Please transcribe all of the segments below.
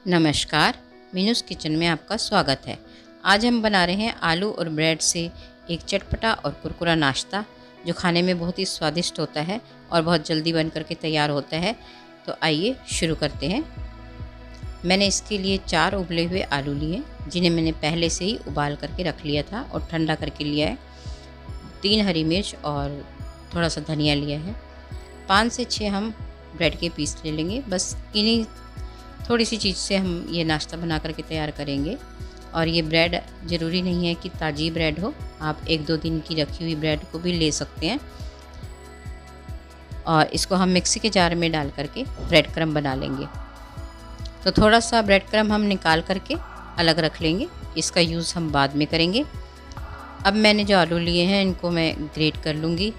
नमस्कार, मीनूज़ किचन में आपका स्वागत है। आज हम बना रहे हैं आलू और ब्रेड से एक चटपटा और कुरकुरा नाश्ता जो खाने में बहुत ही स्वादिष्ट होता है और बहुत जल्दी बन करके तैयार होता है। तो आइए शुरू करते हैं। मैंने इसके लिए 4 उबले हुए आलू लिए जिन्हें मैंने पहले से ही उबाल करके रख लिया था और ठंडा करके लिया है। 3 हरी मिर्च और थोड़ा सा धनिया लिया है। 5 से 6 हम ब्रेड के पीस ले लेंगे। बस इन्हीं थोड़ी सी चीज़ से हम ये नाश्ता बना करके तैयार करेंगे। और ये ब्रेड ज़रूरी नहीं है कि ताज़ी ब्रेड हो, आप 1-2 दिन की रखी हुई ब्रेड को भी ले सकते हैं। और इसको हम मिक्सी के जार में डाल करके ब्रेड क्रम्ब बना लेंगे। तो थोड़ा सा ब्रेड क्रम्ब हम निकाल करके अलग रख लेंगे, इसका यूज़ हम बाद में करेंगे। अब मैंने जो आलू लिए हैं इनको मैं ग्रेट कर लूँगी।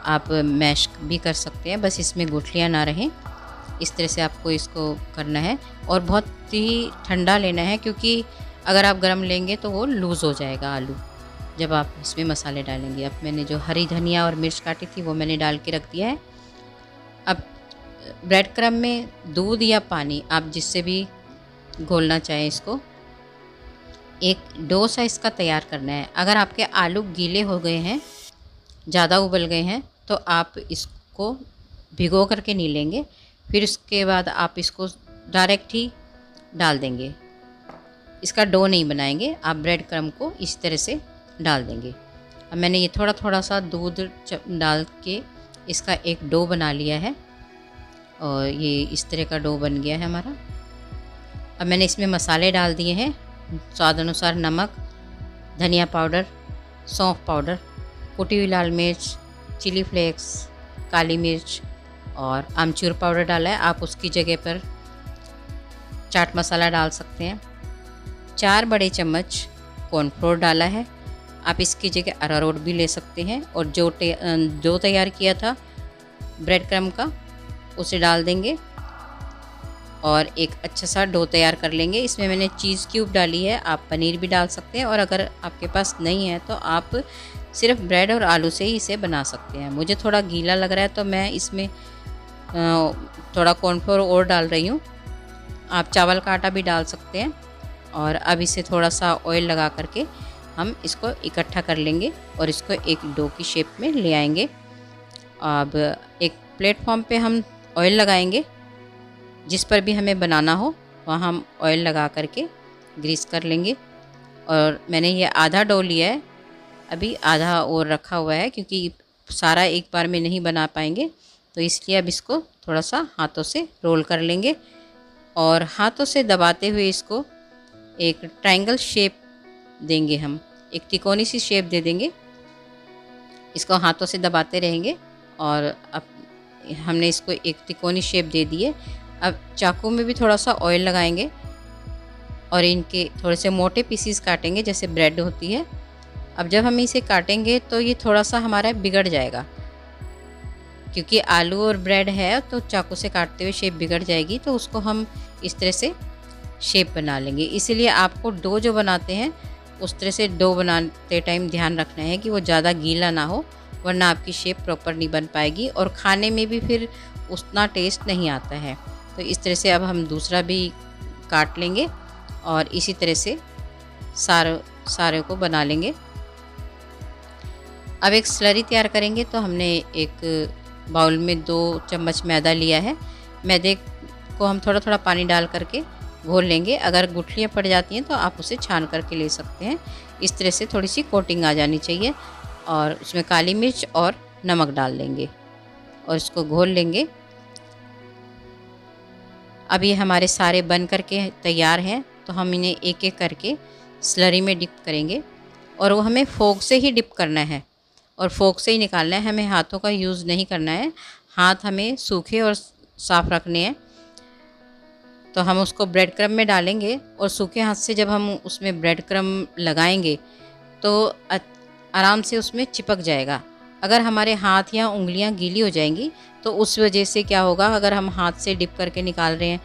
आप मैश भी कर सकते हैं, बस इसमें गुठलियाँ ना रहें, इस तरह से आपको इसको करना है। और बहुत ही ठंडा लेना है क्योंकि अगर आप गर्म लेंगे तो वो लूज़ हो जाएगा आलू जब आप इसमें मसाले डालेंगे। अब मैंने जो हरी धनिया और मिर्च काटी थी वो मैंने डाल के रख दिया है। अब ब्रेड क्रम्ब में दूध या पानी आप जिससे भी घोलना चाहें, इसको एक डो सा इसका तैयार करना है। अगर आपके आलू गीले हो गए हैं, ज़्यादा उबल गए हैं, तो आप इसको भिगो करके नहीं लेंगे, फिर उसके बाद आप इसको डायरेक्ट ही डाल देंगे। इसका डो नहीं बनाएंगे, आप ब्रेड क्रम्ब को इस तरह से डाल देंगे। अब मैंने ये थोड़ा थोड़ा सा दूध डाल के इसका एक डो बना लिया है और ये इस तरह का डो बन गया है हमारा। अब मैंने इसमें मसाले डाल दिए हैं, स्वाद अनुसार नमक, धनिया पाउडर, सौंफ पाउडर, कुटी हुई लाल मिर्च, चिली फ्लेक्स, काली मिर्च और आमचूर पाउडर डाला है। आप उसकी जगह पर चाट मसाला डाल सकते हैं। 4 बड़े चम्मच कॉर्नफ्लोर डाला है, आप इसकी जगह अरारोट भी ले सकते हैं। और जो तैयार किया था ब्रेड क्रम्ब का उसे डाल देंगे और एक अच्छा सा डो तैयार कर लेंगे। इसमें मैंने चीज़ क्यूब डाली है, आप पनीर भी डाल सकते हैं। और अगर आपके पास नहीं है तो आप सिर्फ ब्रेड और आलू से ही इसे बना सकते हैं। मुझे थोड़ा गीला लग रहा है तो मैं इसमें थोड़ा कॉर्नफ्लोर और डाल रही हूँ। आप चावल का आटा भी डाल सकते हैं। और अब इसे थोड़ा सा ऑयल लगा करके हम इसको इकट्ठा कर लेंगे और इसको एक डो की शेप में ले आएंगे। अब एक प्लेटफॉर्म पे हम ऑयल लगाएंगे, जिस पर भी हमें बनाना हो वहाँ हम ऑयल लगा करके ग्रीस कर लेंगे। और मैंने ये आधा डो लिया है, अभी आधा और रखा हुआ है क्योंकि सारा एक बार में नहीं बना पाएंगे, तो इसलिए अब इसको थोड़ा सा हाथों से रोल कर लेंगे और हाथों से दबाते हुए इसको एक ट्रायंगल शेप देंगे। हम एक तिकोनी सी शेप दे देंगे, इसको हाथों से दबाते रहेंगे। और अब हमने इसको एक तिकोनी शेप दे दी है। अब चाकू में भी थोड़ा सा ऑयल लगाएंगे और इनके थोड़े से मोटे पीसीस काटेंगे जैसे ब्रेड होती है। अब जब हम इसे काटेंगे तो ये थोड़ा सा हमारा बिगड़ जाएगा, क्योंकि आलू और ब्रेड है तो चाकू से काटते हुए शेप बिगड़ जाएगी। तो उसको हम इस तरह से शेप बना लेंगे। इसीलिए आपको डो जो बनाते हैं उस तरह से डो बनाते टाइम ध्यान रखना है कि वो ज़्यादा गीला ना हो, वरना आपकी शेप प्रॉपर नहीं बन पाएगी और खाने में भी फिर उतना टेस्ट नहीं आता है। तो इस तरह से अब हम दूसरा भी काट लेंगे और इसी तरह से सारे को बना लेंगे। अब एक स्लरी तैयार करेंगे। तो हमने एक बाउल में 2 चम्मच मैदा लिया है। मैदे को हम थोड़ा थोड़ा पानी डाल करके घोल लेंगे। अगर गुठलियाँ पड़ जाती हैं तो आप उसे छान करके ले सकते हैं। इस तरह से थोड़ी सी कोटिंग आ जानी चाहिए और उसमें काली मिर्च और नमक डाल लेंगे और इसको घोल लेंगे। अब ये हमारे सारे बन करके तैयार हैं, तो हम इन्हें एक एक करके स्लरी में डिप करेंगे और वो हमें फोक से ही डिप करना है और फोक से ही निकालना है। हमें हाथों का यूज़ नहीं करना है, हाथ हमें सूखे और साफ़ रखने हैं। तो हम उसको ब्रेड क्रम्ब में डालेंगे और सूखे हाथ से जब हम उसमें ब्रेड क्रम्ब लगाएंगे तो आराम से उसमें चिपक जाएगा। अगर हमारे हाथ या उंगलियां गीली हो जाएंगी तो उस वजह से क्या होगा, अगर हम हाथ से डिप करके निकाल रहे हैं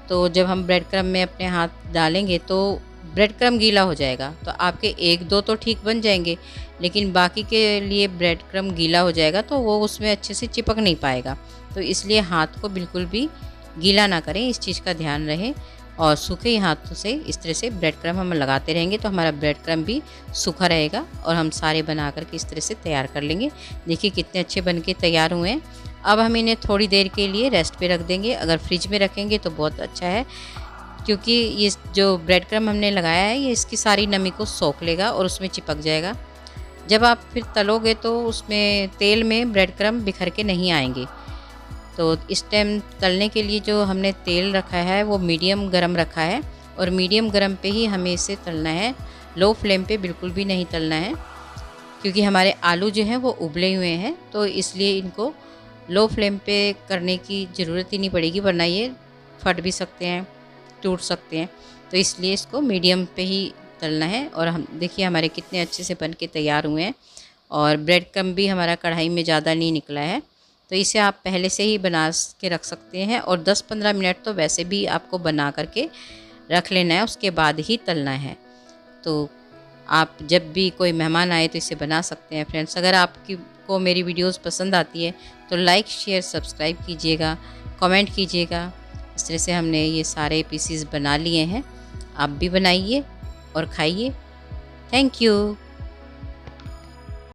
तो जब हम ब्रेड क्रम्ब में अपने हाथ डालेंगे तो ब्रेड क्रम्ब गीला हो जाएगा। तो आपके 1-2 तो ठीक बन जाएंगे, लेकिन बाकी के लिए ब्रेड क्रम्ब गीला हो जाएगा तो वो उसमें अच्छे से चिपक नहीं पाएगा। तो इसलिए हाथ को बिल्कुल भी गीला ना करें, इस चीज़ का ध्यान रहे। और सूखे ही हाथों से इस तरह से ब्रेड क्रम्ब हम लगाते रहेंगे तो हमारा ब्रेड क्रम्ब भी सूखा रहेगा और हम सारे बना करके इस तरह से तैयार कर लेंगे। देखिए कितने अच्छे बन के तैयार हुए हैं। अब हम इन्हें थोड़ी देर के लिए रेस्ट पे रख देंगे। अगर फ्रिज में रखेंगे तो बहुत अच्छा है, क्योंकि ये जो ब्रेड क्रम्ब हमने लगाया है ये इसकी सारी नमी को सोख लेगा और उसमें चिपक जाएगा। जब आप फिर तलोगे तो उसमें तेल में ब्रेड क्रम्ब बिखर के नहीं आएंगे। तो इस टाइम तलने के लिए जो हमने तेल रखा है वो मीडियम गरम रखा है और मीडियम गरम पे ही हमें इसे तलना है। लो फ्लेम पे बिल्कुल भी नहीं तलना है, क्योंकि हमारे आलू जो हैं वो उबले हुए हैं, तो इसलिए इनको लो फ्लेम पे करने की ज़रूरत ही नहीं पड़ेगी, वरना ये फट भी सकते हैं, टूट सकते हैं। तो इसलिए इसको मीडियम पे ही तलना है। और हम देखिए हमारे कितने अच्छे से बन के तैयार हुए हैं और ब्रेड क्रम्ब भी हमारा कढ़ाई में ज़्यादा नहीं निकला है। तो इसे आप पहले से ही बना के रख सकते हैं और 10-15 मिनट तो वैसे भी आपको बना करके रख लेना है, उसके बाद ही तलना है। तो आप जब भी कोई मेहमान आए तो इसे बना सकते हैं। फ्रेंड्स, अगर आपको मेरी वीडियोस पसंद आती है तो लाइक शेयर सब्सक्राइब कीजिएगा, कमेंट कीजिएगा। इस तरह से हमने ये सारे पीसीज बना लिए हैं। आप भी बनाइए और खाइए। Thank you.